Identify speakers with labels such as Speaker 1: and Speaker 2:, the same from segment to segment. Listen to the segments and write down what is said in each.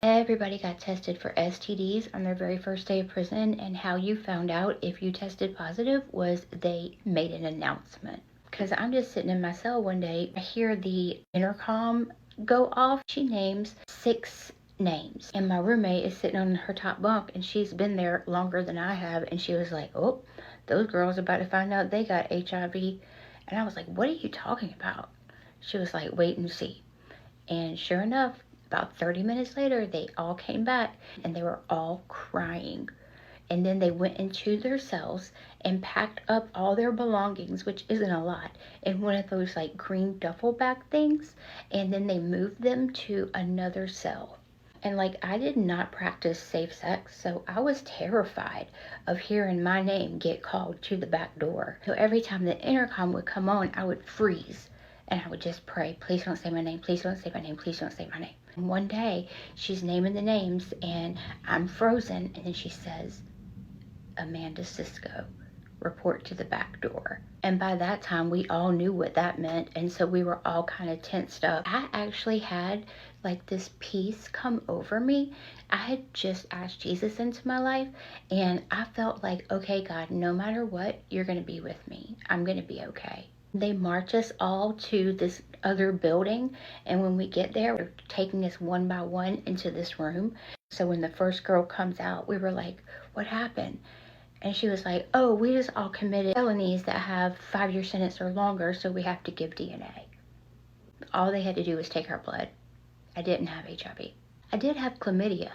Speaker 1: Everybody got tested for STDs on their very first day of prison, and how you found out if you tested positive was they made an announcement. Because I'm just sitting in my cell one day, I hear the intercom go off. She names 6 names, and my roommate is sitting on her top bunk, and she's been there longer than I have, and she was like, oh, those girls are about to find out they got HIV. And I was like, what are you talking about? She was like, wait and see. And sure enough, about 30 minutes later, they all came back and they were all crying. And then they went into their cells and packed up all their belongings, which isn't a lot, in one of those like green duffel bag things. And then they moved them to another cell. And like, I did not practice safe sex, so I was terrified of hearing my name get called to the back door. So every time the intercom would come on, I would freeze and I would just pray, please don't say my name, please don't say my name, please don't say my name. And one day she's naming the names and I'm frozen, and then she says, Amanda Cisco, report to the back door. And by that time, we all knew what that meant, and so we were all kind of tensed up. I actually had like this peace come over me. I had just asked Jesus into my life, and I felt like, okay, God, no matter what, you're going to be with me. I'm going to be okay. They march us all to this other building, and when we get there, they're taking us one by one into this room. So when the first girl comes out, we were like, what happened? And she was like, oh, we just all committed felonies that have 5-year sentence or longer, so we have to give DNA. All they had to do was take our blood. I didn't have HIV. I did have chlamydia.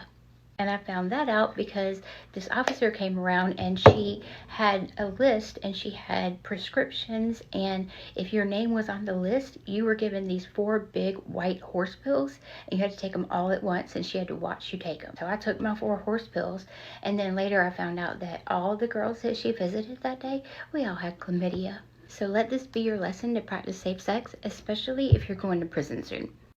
Speaker 1: And I found that out because this officer came around and she had a list and she had prescriptions. And if your name was on the list, you were given these 4 big white horse pills and you had to take them all at once, and she had to watch you take them. So I took my 4 horse pills, and then later I found out that all the girls that she visited that day, we all had chlamydia. So let this be your lesson to practice safe sex, especially if you're going to prison soon.